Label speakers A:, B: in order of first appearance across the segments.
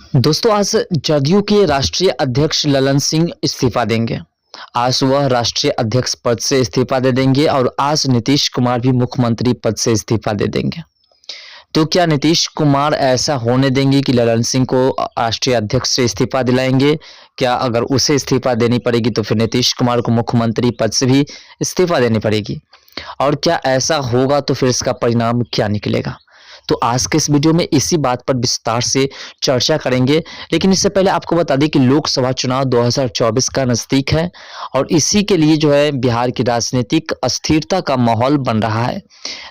A: दोस्तों, आज जदयू के राष्ट्रीय अध्यक्ष ललन सिंह इस्तीफा देंगे। आज वह राष्ट्रीय अध्यक्ष पद से इस्तीफा दे देंगे और आज नीतीश कुमार भी मुख्यमंत्री पद से इस्तीफा दे देंगे। तो क्या नीतीश कुमार ऐसा होने देंगे कि ललन सिंह को राष्ट्रीय अध्यक्ष से इस्तीफा दिलाएंगे? क्या अगर उसे इस्तीफा देनी पड़ेगी तो फिर नीतीश कुमार को मुख्यमंत्री पद से भी इस्तीफा देनी पड़ेगी? और क्या ऐसा होगा तो फिर इसका परिणाम क्या निकलेगा? तो आज के इस वीडियो में इसी बात पर विस्तार से चर्चा करेंगे। लेकिन इससे पहले आपको बता दें कि लोकसभा चुनाव 2024 का नज़दीक है और इसी के लिए जो है बिहार की राजनीतिक अस्थिरता का माहौल बन रहा है।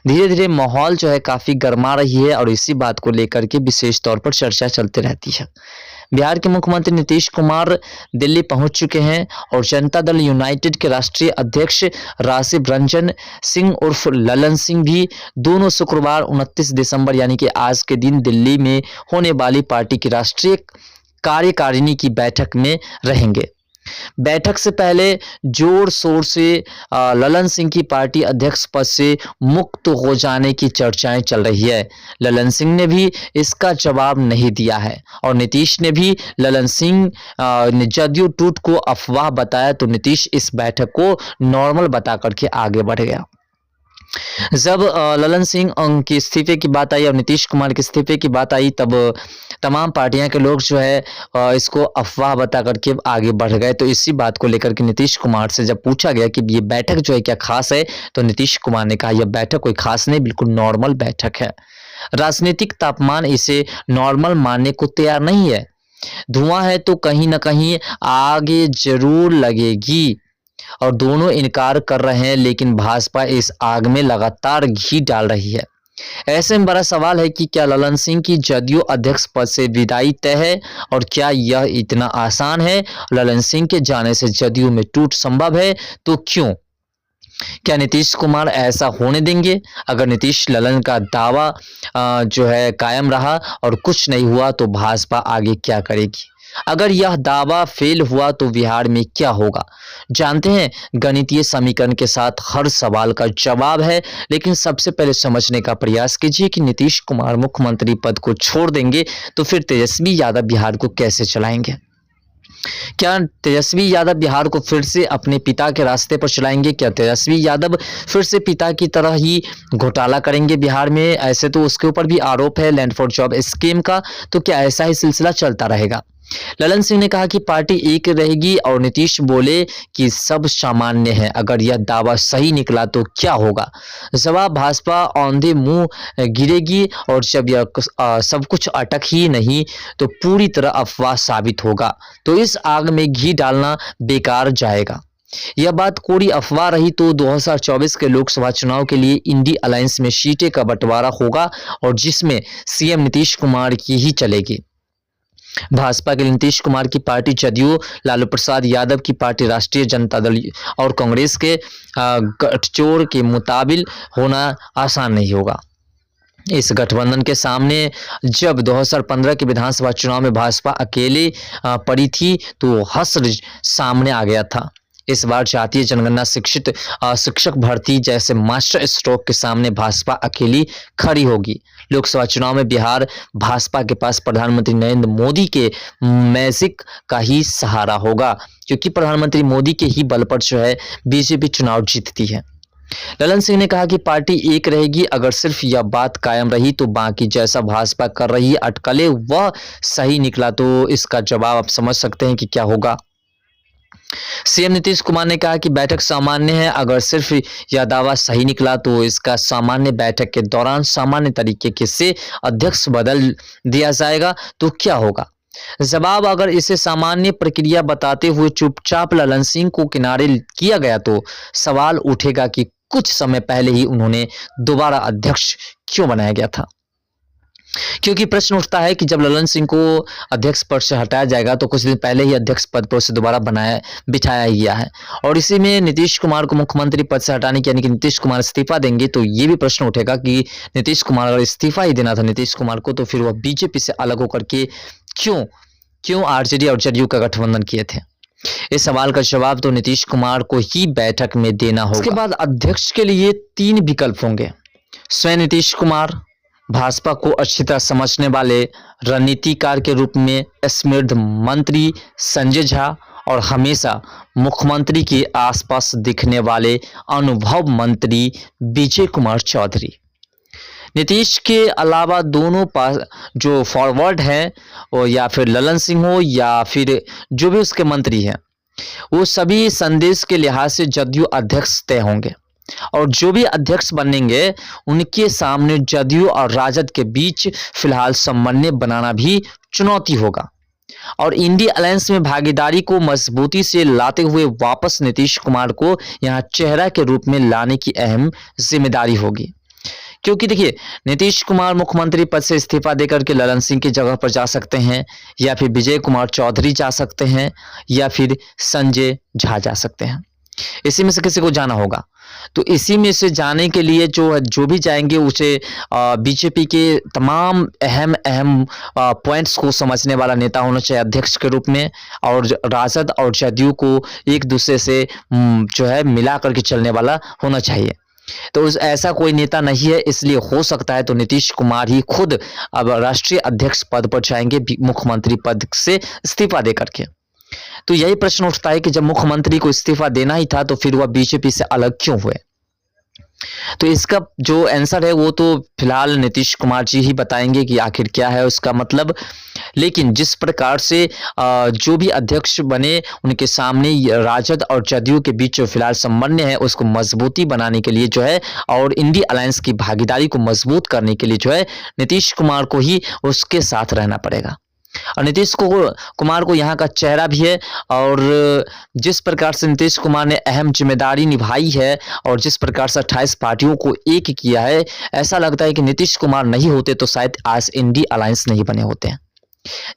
A: धीरे धीरे माहौल जो है काफ़ी गर्मा रही है और इसी बात को लेकर के विशेष तौर पर चर्चा चलती रहती है। बिहार के मुख्यमंत्री नीतीश कुमार दिल्ली पहुंच चुके हैं और जनता दल यूनाइटेड के राष्ट्रीय अध्यक्ष राशिव रंजन सिंह उर्फ ललन सिंह भी दोनों शुक्रवार 29 दिसंबर यानी कि आज के दिन दिल्ली में होने वाली पार्टी की राष्ट्रीय कार्यकारिणी की बैठक में रहेंगे। बैठक से पहले जोर शोर से ललन सिंह की पार्टी अध्यक्ष पद से मुक्त हो जाने की चर्चाएं चल रही है। ललन सिंह ने भी इसका जवाब नहीं दिया है और नीतीश ने भी ललन सिंह ने जदयू टूट को अफवाह बताया तो नीतीश इस बैठक को नॉर्मल बता करके आगे बढ़ गया। जब ललन सिंह के इस्तीफे की बात आई और नीतीश कुमार के इस्तीफे की बात आई तब तमाम पार्टियां के लोग जो है इसको अफवाह बता करके आगे बढ़ गए। तो इसी बात को लेकर के नीतीश कुमार से जब पूछा गया कि ये बैठक जो है क्या खास है तो नीतीश कुमार ने कहा यह बैठक कोई खास नहीं, बिल्कुल नॉर्मल बैठक है। राजनीतिक तापमान इसे नॉर्मल मानने को तैयार नहीं है। धुआं है तो कहीं ना कहीं आगे जरूर लगेगी और दोनों इनकार कर रहे हैं, लेकिन भाजपा इस आग में लगातार घी डाल रही है। ऐसे में बड़ा सवाल है कि क्या ललन सिंह की जदयू अध्यक्ष पद से विदाई तय है और क्या यह इतना आसान है? ललन सिंह के जाने से जदयू में टूट संभव है तो क्यों? क्या नीतीश कुमार ऐसा होने देंगे? अगर नीतीश ललन का दावा जो है कायम रहा और कुछ नहीं हुआ तो भाजपा आगे क्या करेगी? अगर यह दावा फेल हुआ तो बिहार में क्या होगा? जानते हैं, गणितीय समीकरण के साथ हर सवाल का जवाब है, लेकिन सबसे पहले समझने का प्रयास कीजिए कि नीतीश कुमार मुख्यमंत्री पद को छोड़ देंगे तो फिर तेजस्वी यादव बिहार को कैसे चलाएंगे? क्या तेजस्वी यादव बिहार को फिर से अपने पिता के रास्ते पर चलाएंगे? क्या तेजस्वी यादव फिर से पिता की तरह ही घोटाला करेंगे बिहार में? ऐसे तो उसके ऊपर भी आरोप है लैंड फॉर जॉब स्कीम का, तो क्या ऐसा ही सिलसिला चलता रहेगा? ललन सिंह ने कहा कि पार्टी एक रहेगी और नीतीश बोले कि सब सामान्य है। अगर यह दावा सही निकला तो क्या होगा? जवाब भाजपा औंधे मुंह गिरेगी और जब यह सब कुछ अटक ही नहीं तो पूरी तरह अफवाह साबित होगा। तो इस आग में घी डालना बेकार जाएगा। यह बात कोरी अफवाह रही तो 2024 के लोकसभा चुनाव के लिए इंडी अलायंस में सीटें का बंटवारा होगा और जिसमें सीएम नीतीश कुमार की ही चलेगी। भाजपा के नीतीश कुमार की पार्टी जदयू, लालू प्रसाद यादव की पार्टी राष्ट्रीय जनता दल और कांग्रेस के गठजोड़ के मुताबिक होना आसान नहीं होगा। इस गठबंधन के सामने जब 2015 के विधानसभा चुनाव में भाजपा अकेले पड़ी थी तो हश्र सामने आ गया था। इस बार जातीय जनगणना शिक्षक भर्ती जैसे मास्टर स्ट्रोक के सामने भाजपा अकेली खड़ी होगी। लोकसभा चुनाव में बिहार भाजपा के पास प्रधानमंत्री नरेंद्र मोदी के मैजिक का ही सहारा होगा, क्योंकि प्रधानमंत्री मोदी के ही बल पर जो है बीजेपी चुनाव जीतती है। ललन सिंह ने कहा कि पार्टी एक रहेगी। अगर सिर्फ यह बात कायम रही तो बाकी जैसा भाजपा कर रही है अटकलें वह सही निकला तो इसका जवाब आप समझ सकते हैं कि क्या होगा। सीएम नीतीश कुमार ने कहा कि बैठक सामान्य है। अगर सिर्फ यह दावा सही निकला तो इसका सामान्य बैठक के दौरान सामान्य तरीके से अध्यक्ष बदल दिया जाएगा तो क्या होगा? जवाब, अगर इसे सामान्य प्रक्रिया बताते हुए चुपचाप ललन सिंह को किनारे किया गया तो सवाल उठेगा कि कुछ समय पहले ही उन्होंने दोबारा अध्यक्ष क्यों बनाया गया था। क्योंकि प्रश्न उठता है कि जब ललन सिंह को अध्यक्ष पद से हटाया जाएगा तो कुछ दिन पहले ही अध्यक्ष पद पर उसे दोबारा बिठाया गया है और इसी में नीतीश कुमार को मुख्यमंत्री पद से हटाने की यानी कि नीतीश कुमार इस्तीफा देंगे तो ये भी प्रश्न उठेगा कि नीतीश कुमार अगर इस्तीफा ही देना था नीतीश कुमार को तो फिर वह बीजेपी से अलग होकर के क्यों आरजेडी और जदयू का गठबंधन किए थे? इस सवाल का जवाब तो नीतीश कुमार को ही बैठक में देना होगा। इसके बाद अध्यक्ष के लिए 3 विकल्प होंगे। स्वयं नीतीश कुमार, भाजपा को अच्छी तरह समझने वाले रणनीतिकार के रूप में समृद्ध मंत्री संजय झा और हमेशा मुख्यमंत्री के आसपास दिखने वाले अनुभव मंत्री विजय कुमार चौधरी। नीतीश के अलावा दोनों पास जो फॉरवर्ड हैं, और या फिर ललन सिंह हो या फिर जो भी उसके मंत्री हैं, वो सभी संदेश के लिहाज से जदयू अध्यक्ष तय होंगे और जो भी अध्यक्ष बनेंगे उनके सामने जदयू और राजद के बीच फिलहाल समन्वय बनाना भी चुनौती होगा और इंडी अलायंस में भागीदारी को मजबूती से लाते हुए वापस नीतीश कुमार को यहां चेहरा के रूप में लाने की अहम जिम्मेदारी होगी। क्योंकि देखिए, नीतीश कुमार मुख्यमंत्री पद से इस्तीफा देकर के ललन सिंह की जगह पर जा सकते हैं, या फिर विजय कुमार चौधरी जा सकते हैं, या फिर संजय झा जा सकते हैं। इसी में से किसी को जाना होगा। तो इसी में से जाने के लिए जो भी जाएंगे उसे बीजेपी के तमाम अहम पॉइंट्स को समझने वाला नेता होना चाहिए अध्यक्ष के रूप में, और राजद और जदयू को एक दूसरे से जो है मिला करके चलने वाला होना चाहिए। तो ऐसा कोई नेता नहीं है, इसलिए हो सकता है तो नीतीश कुमार ही खुद अब राष्ट्रीय अध्यक्ष पद पर जाएंगे मुख्यमंत्री पद से इस्तीफा देकर के। तो यही प्रश्न उठता है कि जब मुख्यमंत्री को इस्तीफा देना ही था तो फिर वह बीजेपी से अलग क्यों हुए। तो इसका जो आंसर है वो तो फिलहाल नीतीश कुमार जी ही बताएंगे कि आखिर क्या है उसका मतलब। लेकिन जिस प्रकार से जो भी अध्यक्ष बने उनके सामने राजद और जदयू के बीच जो फिलहाल समन्वय है उसको मजबूती बनाने के लिए जो है और इंडी अलायंस की भागीदारी को मजबूत करने के लिए जो है नीतीश कुमार को ही उसके साथ रहना पड़ेगा। और नीतीश कुमार को यहाँ का चेहरा भी है, और जिस प्रकार से नीतीश कुमार ने अहम जिम्मेदारी निभाई है और जिस प्रकार से 28 पार्टियों को एक किया है, ऐसा लगता है कि नीतीश कुमार नहीं होते तो शायद आज इंडी अलायंस नहीं बने होते हैं,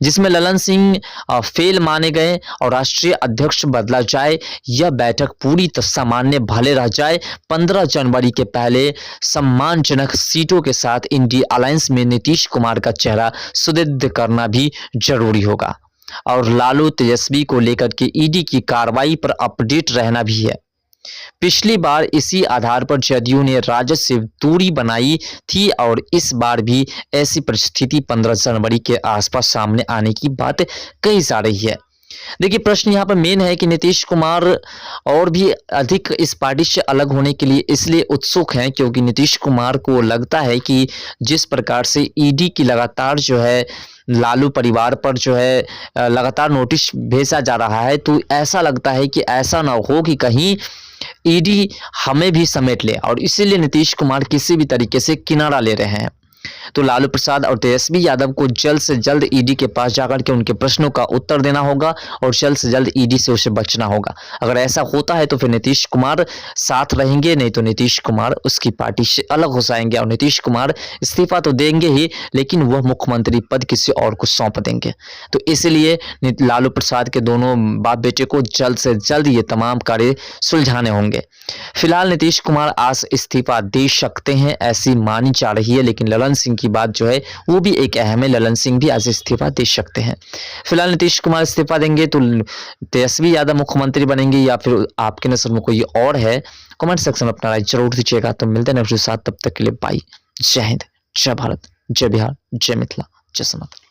A: जिसमें ललन सिंह फेल माने गए और राष्ट्रीय अध्यक्ष बदला जाए। यह बैठक पूरी सामान्य भले रह जाए। 15 जनवरी के पहले सम्मानजनक सीटों के साथ इंडी अलायंस में नीतीश कुमार का चेहरा सुदृढ़ करना भी जरूरी होगा और लालू तेजस्वी को लेकर के ईडी की कार्रवाई पर अपडेट रहना भी है। पिछली बार इसी आधार पर जदयू ने राजद से दूरी बनाई थी और इस बार भी ऐसी परिस्थिति 15 जनवरी के आसपास सामने आने की बात कही जा रही है। देखिए, प्रश्न यहाँ पर मेन है कि नीतीश कुमार और भी अधिक इस पार्टी से अलग होने के लिए इसलिए उत्सुक हैं क्योंकि नीतीश कुमार को लगता है कि जिस प्रकार से ईडी की लगातार जो है लालू परिवार पर जो है लगातार नोटिस भेजा जा रहा है, तो ऐसा लगता है कि ऐसा ना हो कि कहीं ईडी हमें भी समेट ले, और इसीलिए नीतीश कुमार किसी भी तरीके से किनारा ले रहे हैं। तो लालू प्रसाद और तेजस्वी यादव को जल्द से जल्द ईडी के पास जाकर के उनके प्रश्नों का उत्तर देना होगा और जल्द से जल्द ईडी से उसे बचना होगा। अगर ऐसा होता है तो फिर नीतीश कुमार साथ रहेंगे, नहीं तो नीतीश कुमार उसकी पार्टी से अलग हो जाएंगे और नीतीश कुमार इस्तीफा तो देंगे ही, लेकिन वह मुख्यमंत्री पद किसी और को सौंप देंगे। तो इसलिए लालू प्रसाद के दोनों बाप बेटे को जल्द से जल्द ये तमाम कार्य सुलझाने होंगे। फिलहाल नीतीश कुमार आज इस्तीफा दे सकते हैं ऐसी मानी जा रही है, लेकिन ललन सिंह की बात जो है वो भी एक अहम है। ललन सिंह भी आज इस्तीफा दे सकते हैं। फिलहाल नीतीश कुमार इस्तीफा देंगे तो तेजस्वी यादव मुख्यमंत्री बनेंगे या फिर आपके नजर में कोई और है? कमेंट सेक्शन में अपना राय जरूर दीजिएगा। तो मिलते हैं नेक्स्ट साथ, तब तक के लिए बाय। जय हिंद, जय भारत, जय बिहार, जय मिथिला, जय सनातन।